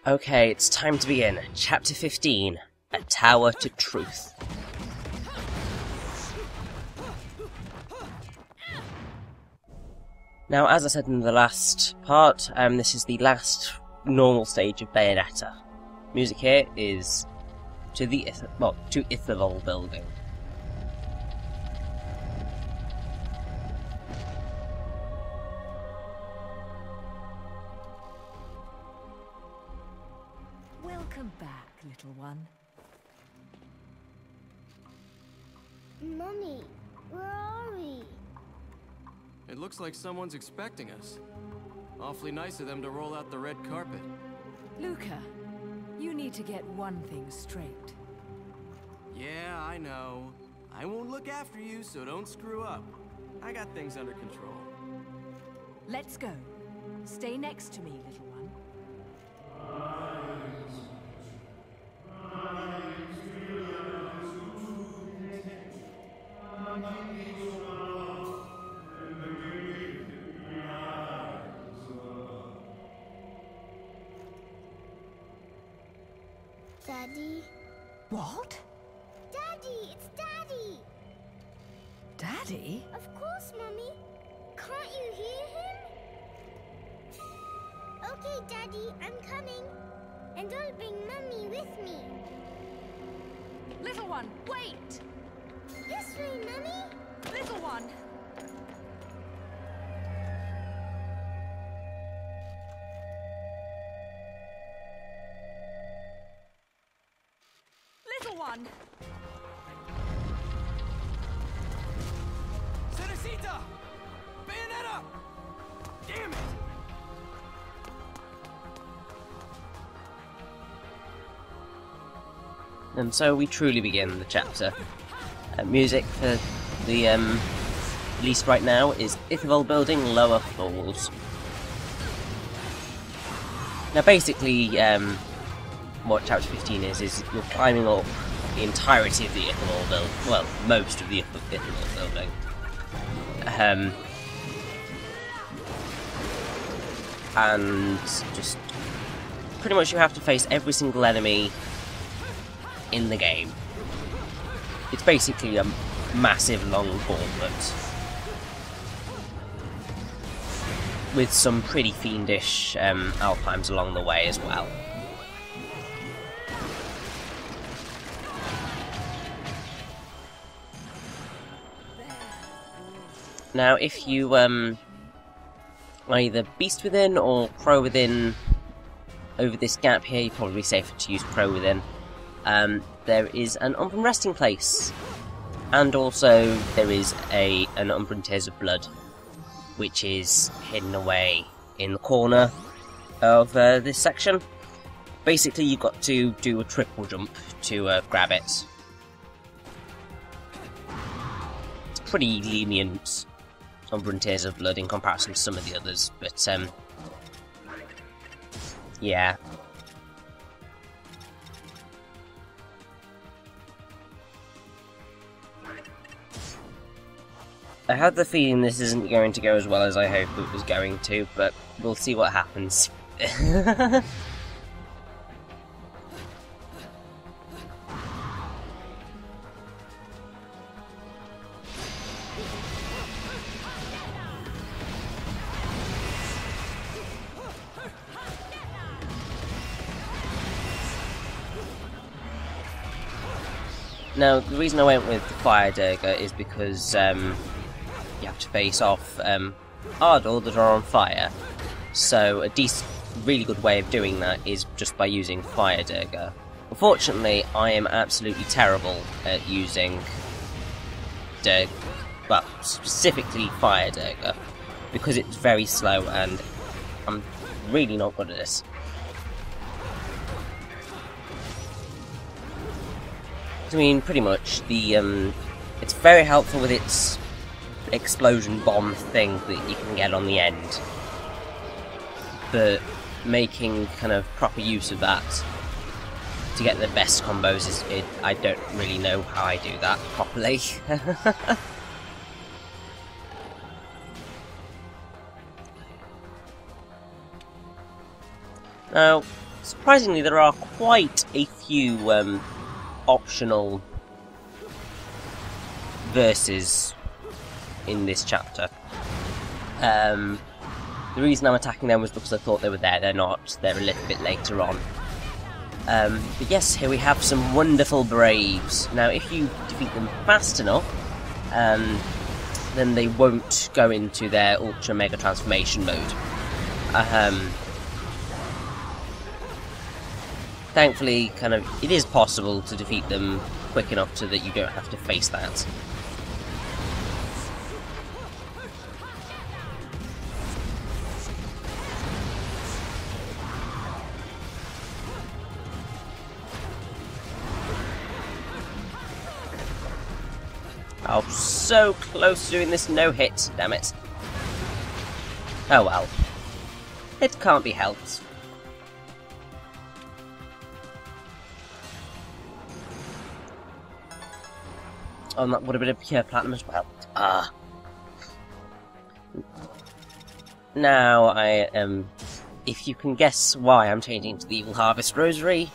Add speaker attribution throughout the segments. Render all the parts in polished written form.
Speaker 1: Okay, it's time to begin. Chapter 15, A Tower to Truth. Now, as I said in the last part, this is the last normal stage of Bayonetta. Music here is to the Ithavol building.
Speaker 2: Welcome back, little one.
Speaker 3: Mummy, where are we?
Speaker 4: It looks like someone's expecting us. Awfully nice of them to roll out the red carpet.
Speaker 2: Luca, you need to get one thing straight.
Speaker 4: Yeah, I know. I won't look after you, so don't screw up. I got things under control.
Speaker 2: Let's go. Stay next to me, little one.
Speaker 3: Daddy?
Speaker 2: What?
Speaker 3: Daddy, it's Daddy!
Speaker 2: Daddy?
Speaker 3: Of course, Mummy. Can't you hear him? Okay, Daddy, I'm coming. And I'll bring Mummy with me.
Speaker 2: Little one, wait!
Speaker 3: This way, Mummy.
Speaker 2: Little one! Little one!
Speaker 4: Cerecita! Bayonetta! Damn it!
Speaker 1: And so we truly begin the chapter. Music for the, at least right now, is Ithavol Building, Lower Floors. Now basically, what Chapter 15 is you're climbing up the entirety of the Ithavol building, well, most of the Ithavol building. And just pretty much you have to face every single enemy in the game. It's basically a massive long gauntlet with some pretty fiendish Alpines along the way as well. Now, if you either Beast Within or Crow Within over this gap here, you're probably safer to use Crow Within. There is an Umbran resting place, and also there is an Umbran Tears of Blood, which is hidden away in the corner of this section. Basically, you've got to do a triple jump to grab it. It's pretty lenient Umbran Tears of Blood in comparison to some of the others, but yeah. I have the feeling this isn't going to go as well as I hoped it was going to, but we'll see what happens. Now, the reason I went with the Fire Dagger is because you have to face off Ardor that are on fire. So a really good way of doing that is just by using Fire Dagger. Unfortunately, I am absolutely terrible at using specifically Fire Dagger, because it's very slow and I'm really not good at this. I mean, pretty much, it's very helpful with its explosion bomb thing that you can get on the end. But making kind of proper use of that to get the best combos I don't really know how I do that properly. Now, surprisingly, there are quite a few optional verses in this chapter. The reason I'm attacking them was because I thought they were there. They're not. They're a little bit later on. But yes, here we have some wonderful Braves. Now, if you defeat them fast enough, then they won't go into their Ultra Mega Transformation mode. Thankfully, it is possible to defeat them quick enough so that you don't have to face that. I was so close to doing this no-hit, damn it. Oh well. It can't be helped. Oh, and that would have been a pure platinum as well. Ah. Now I am... if you can guess why I'm changing to the Evil Harvest Rosary,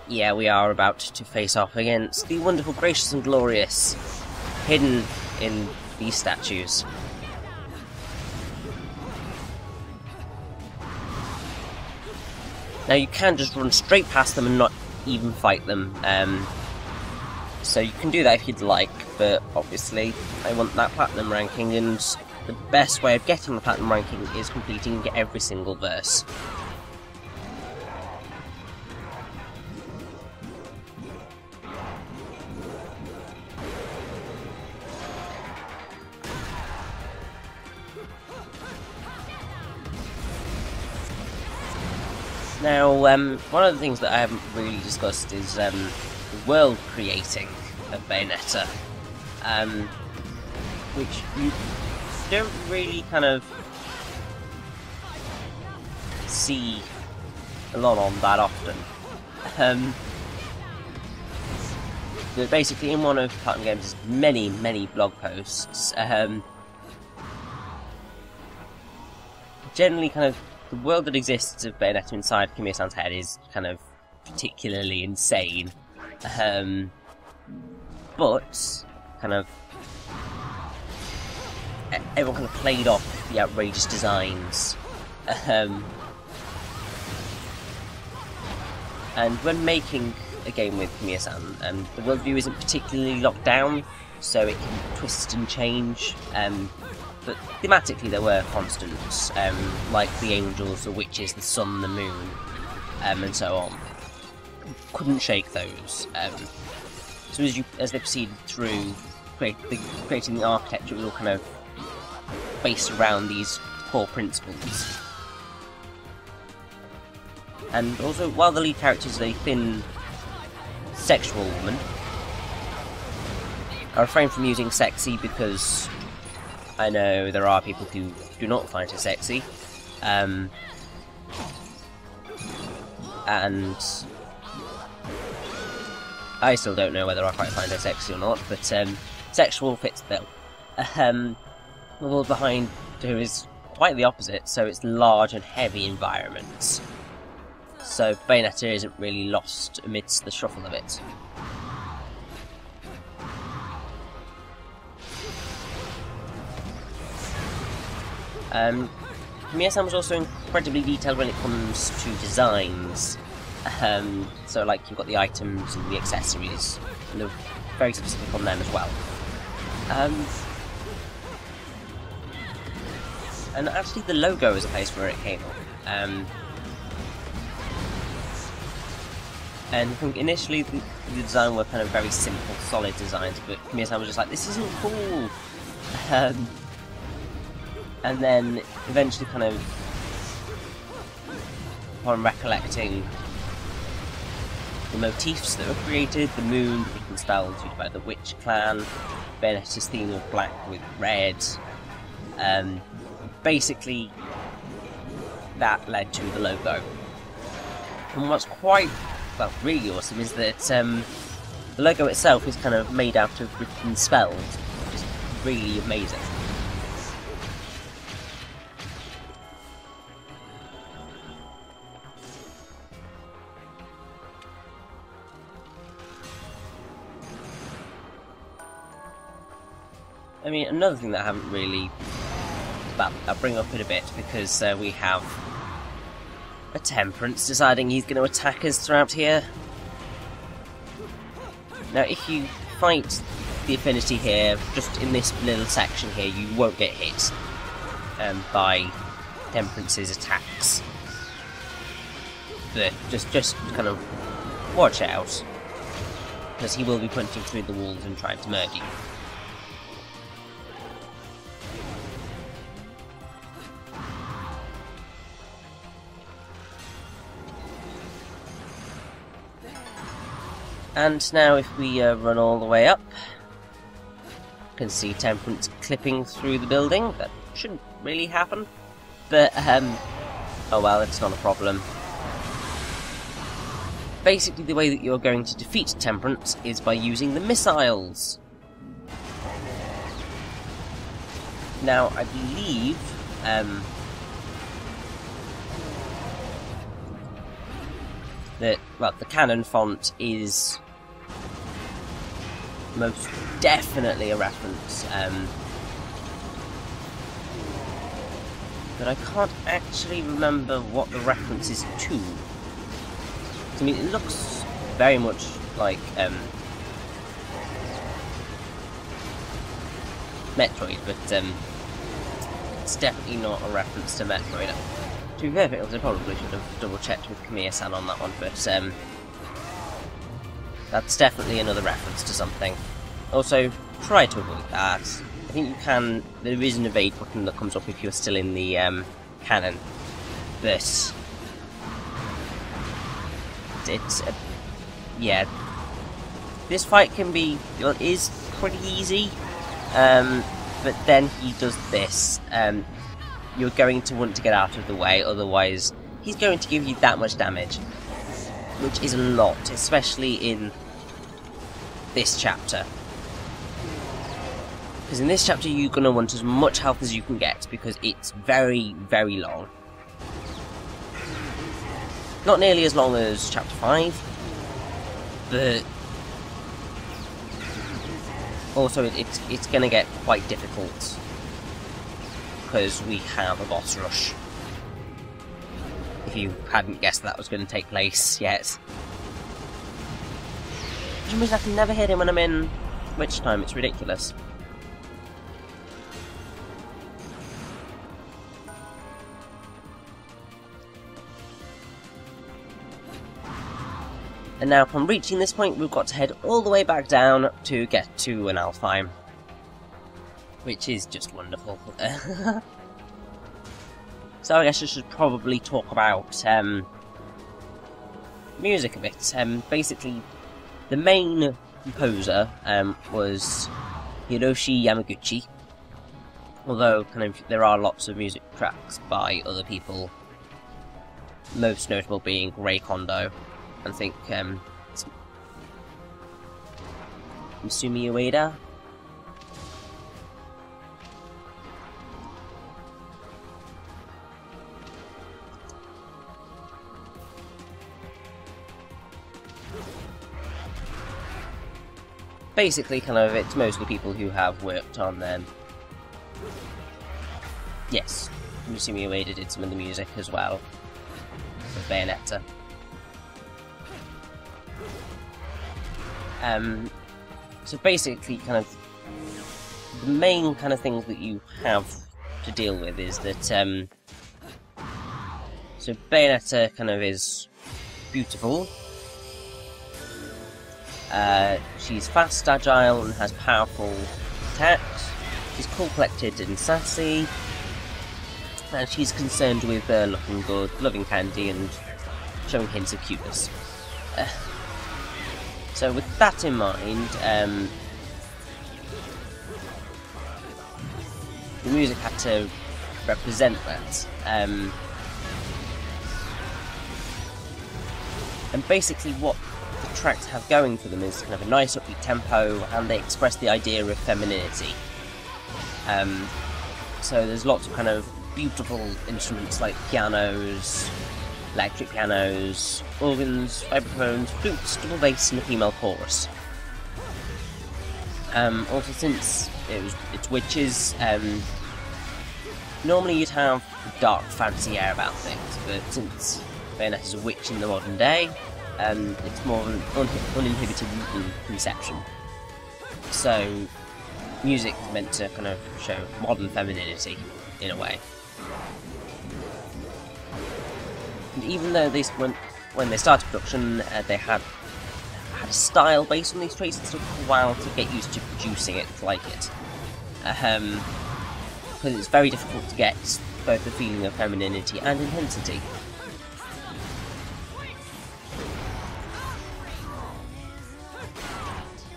Speaker 1: yeah, we are about to face off against the wonderful, gracious and glorious, hidden in these statues. Now you can just run straight past them and not even fight them, so you can do that if you'd like, but obviously I want that platinum ranking, and the best way of getting the platinum ranking is completing every single verse. Now, one of the things that I haven't really discussed is the world creating of Bayonetta, which you don't really see a lot on that often. But basically, in one of Platinum Games' many blog posts, generally the world that exists of Bayonetta inside Kamiya-san's head is particularly insane. But everyone played off the outrageous designs. And when making a game with Kamiya-san, the worldview isn't particularly locked down, so it can twist and change. But thematically there were constants, like the angels, the witches, the sun, the moon, and so on. Couldn't shake those. So as they proceeded through creating the architecture, it was all based around these core principles. And also, while the lead character is a thin, sexual woman, I refrain from using sexy because I know there are people who do not find her sexy, and I still don't know whether I quite find her sexy or not, but sexual fits the bill. The world behind her is quite the opposite, so it's large and heavy environments. So Bayonetta isn't really lost amidst the shuffle of it. Kamiya-san was also incredibly detailed when it comes to designs. So like you've got the items and the accessories, and they're very specific on them as well. And actually the logo is a place where it came from. And I think initially the design were very simple, solid designs, but Kamiya-san was just like, this isn't cool! And then eventually upon recollecting the motifs that were created, the moon, the different spells used by the Witch Clan, Bayonetta's theme of black with red, basically that led to the logo. And what's quite, really awesome is that the logo itself is made out of written spells, which is really amazing. I mean, another thing that I haven't really... Well, I'll bring up in a bit, because we have a Temperance deciding he's going to attack us throughout here. Now, if you fight the Affinity here, just in this little section here, you won't get hit by Temperance's attacks. But just kind of watch out, because he will be punching through the walls and trying to murder you. And now if we run all the way up, you can see Temperance clipping through the building. That shouldn't really happen, but oh well, it's not a problem. Basically, the way that you're going to defeat Temperance is by using the missiles. Now, I believe that, well, the cannon font is most definitely a reference, but I can't actually remember what the reference is to. I mean, it looks very much like Metroid, but it's definitely not a reference to Metroid. To be fair, I probably should have double-checked with Kamiya-san on that one, but that's definitely another reference to something. Also, try to avoid that. I think you can... There is an evade button that comes up if you're still in the cannon, but it's... yeah. This fight can be... Well, is pretty easy, but then he does this. You're going to want to get out of the way, otherwise he's going to give you that much damage, which is a lot, especially in this chapter. Because in this chapter you're going to want as much health as you can get, because it's very, very long. Not nearly as long as chapter 5, but also it's going to get quite difficult, because we have a boss rush. If you hadn't guessed that was going to take place yet. For some reason I can never hit him when I'm in Witch Time, it's ridiculous. And now upon reaching this point, we've got to head all the way back down to get to an Alfheim, which is just wonderful. So I guess I should probably talk about music a bit. Basically, the main composer was Hiroshi Yamaguchi, although kind of there are lots of music tracks by other people, most notable being Ray Kondo. I think Misumi Ueda. Basically, kind of, it's mostly people who have worked on them. Yes, Misumi Ueda did some of the music as well for Bayonetta. So basically, kind of, the main kind of things that you have to deal with is that, so Bayonetta kind of is beautiful. She's fast, agile, and has powerful attacks. She's cool, collected, and sassy. And she's concerned with looking good, loving candy, and showing hints of cuteness. So with that in mind, the music had to represent that. And basically what the tracks have going for them is kind of a nice upbeat tempo, and they express the idea of femininity. So there's lots of kind of beautiful instruments like pianos, electric pianos, organs, vibraphones, flutes, double bass, and a female chorus. Also, since it's witches, normally you'd have dark fantasy air about things, but since Bayonetta is a witch in the modern day, it's more of an uninhibited conception. So, music's meant to kind of show modern femininity, in a way. And even though when they started production, they had a style based on these traits, it took a while to get used to producing it like it. Because it's very difficult to get both the feeling of femininity and intensity.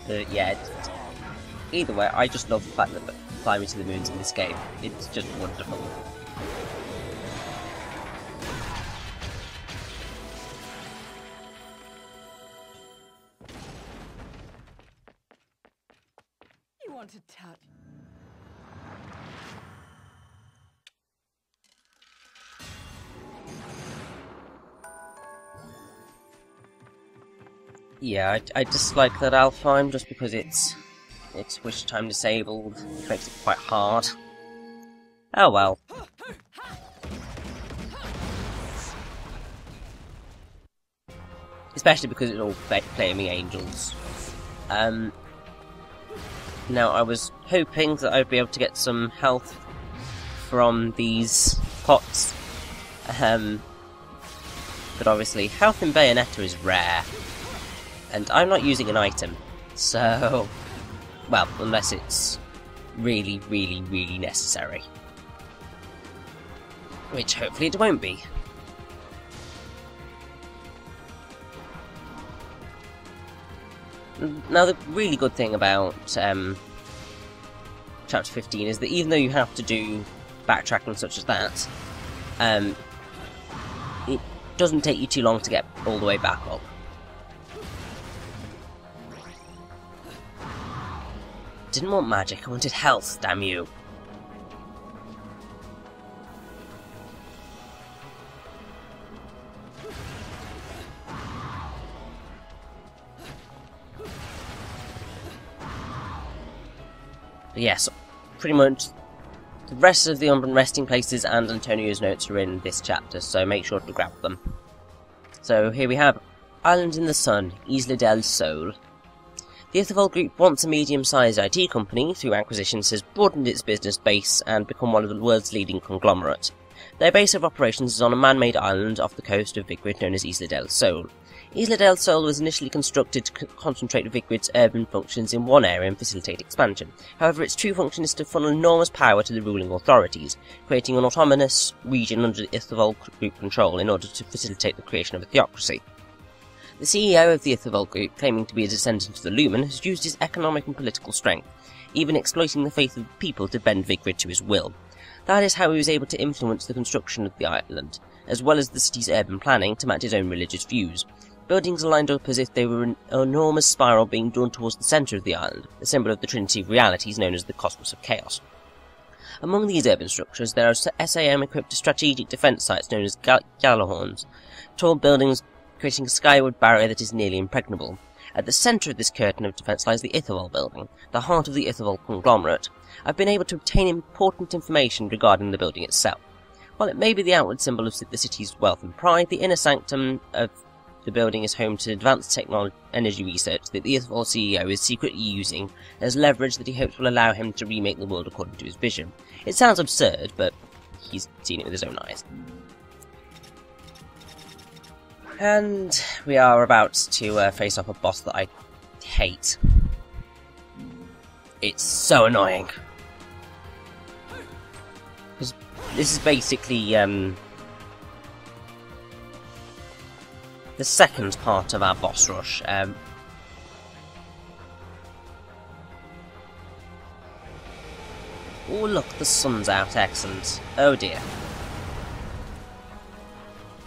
Speaker 1: But yeah, either way, I just love the fact that Fly Me to the Moon's in this game. It's just wonderful.
Speaker 2: You want to touch?
Speaker 1: Yeah, I dislike that Alfheim just because it's wish time disabled, which makes it quite hard. Oh well. Especially because it's all flaming angels. Now I was hoping that I'd be able to get some health from these pots. But obviously health in Bayonetta is rare. And I'm not using an item, so... well, unless it's really, really, really necessary. Which hopefully it won't be. Now the really good thing about Chapter 15 is that even though you have to do backtracking such as that, it doesn't take you too long to get all the way back up. Didn't want magic, I wanted health, damn you. But yes, pretty much the rest of the Umbran resting places and Antonio's notes are in this chapter, so make sure to grab them. So here we have Island in the Sun, Isla del Sol. The Ithervold Group, once a medium-sized IT company, through acquisitions has broadened its business base and become one of the world's leading conglomerates. Their base of operations is on a man-made island off the coast of Vigrid known as Isla del Sol. Isla del Sol was initially constructed to concentrate Vigrid's urban functions in one area and facilitate expansion. However, its true function is to funnel enormous power to the ruling authorities, creating an autonomous region under the Ithervold Group control in order to facilitate the creation of a theocracy. The CEO of the Ithervold Group, claiming to be a descendant of the Lumen, has used his economic and political strength, even exploiting the faith of the people to bend Vigrid to his will. That is how he was able to influence the construction of the island, as well as the city's urban planning to match his own religious views. Buildings are lined up as if they were an enormous spiral being drawn towards the centre of the island, a symbol of the Trinity of Realities known as the Cosmos of Chaos. Among these urban structures, there are SAM-equipped strategic defence sites known as Gjallarhorns, tall buildings creating a skyward barrier that is nearly impregnable. At the centre of this curtain of defence lies the Ithervold building, the heart of the Ithervold conglomerate. I've been able to obtain important information regarding the building itself. While it may be the outward symbol of the city's wealth and pride, the inner sanctum of the building is home to advanced energy research that the Ithervold CEO is secretly using as leverage that he hopes will allow him to remake the world according to his vision. It sounds absurd, but he's seen it with his own eyes. And we are about to face off a boss that I hate. It's so annoying. Because this is basically the second part of our boss rush. Oh look, the sun's out, excellent. Oh dear.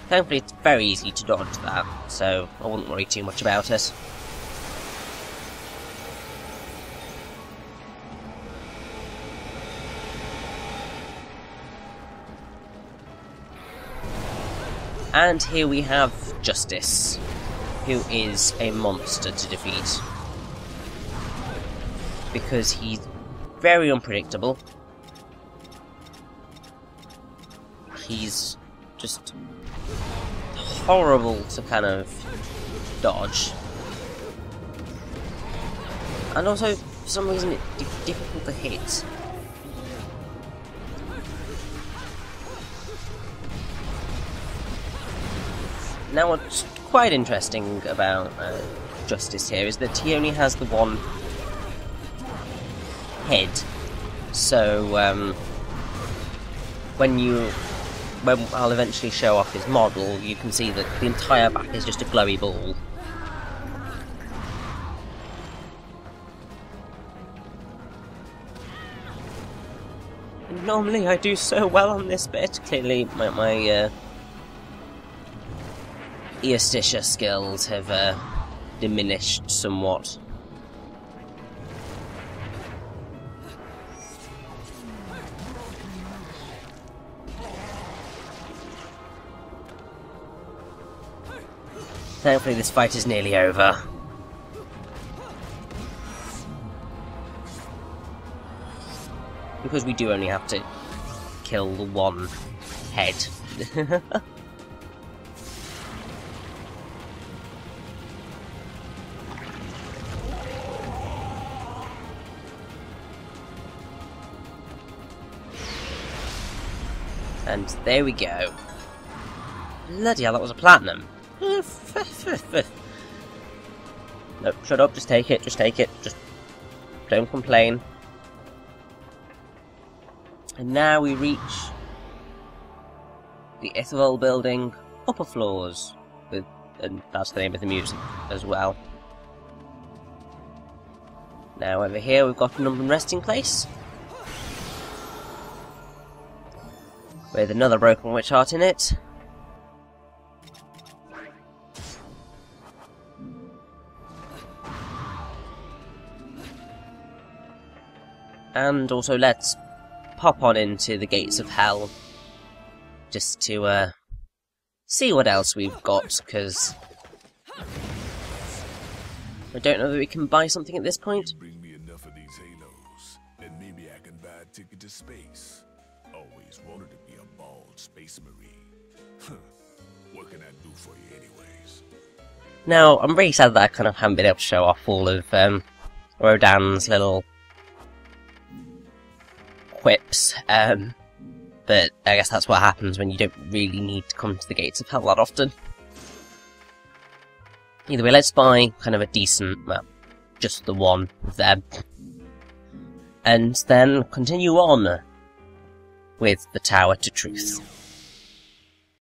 Speaker 1: Thankfully it's very easy to dodge that, so I wouldn't worry too much about it. And here we have Justice, who is a monster to defeat. because he's very unpredictable. He's just horrible to kind of dodge. And also, for some reason, it's difficult to hit. Now, what's quite interesting about Justice here is that he only has the one head. So, when I'll eventually show off his model, you can see that the entire back is just a glowy ball. And normally I do so well on this bit. Clearly, my Eostitia skills have diminished somewhat. Thankfully this fight is nearly over. Because we do only have to kill the one head. And there we go. Bloody hell, that was a platinum. No, shut up, just take it, just don't complain. And now we reach the Ithavol building, upper floors, and that's the name of the music as well. Now over here we've got an Umbran resting place, with another broken witch heart in it. And also let's pop on into the gates of hell, just to see what else we've got, because I don't know that we can buy something at this point.
Speaker 5: Bring me enough of these halos, and maybe I can buy a ticket to space. Always wanted to be a bald space marine. What can I do for you anyways?
Speaker 1: Now, I'm really sad that I kind of haven't been able to show off all of Rodan's little quips, but I guess that's what happens when you don't really need to come to the gates of hell that often. Either way, let's buy kind of a decent, well, just the one of them, and then continue on with the Tower to Truth.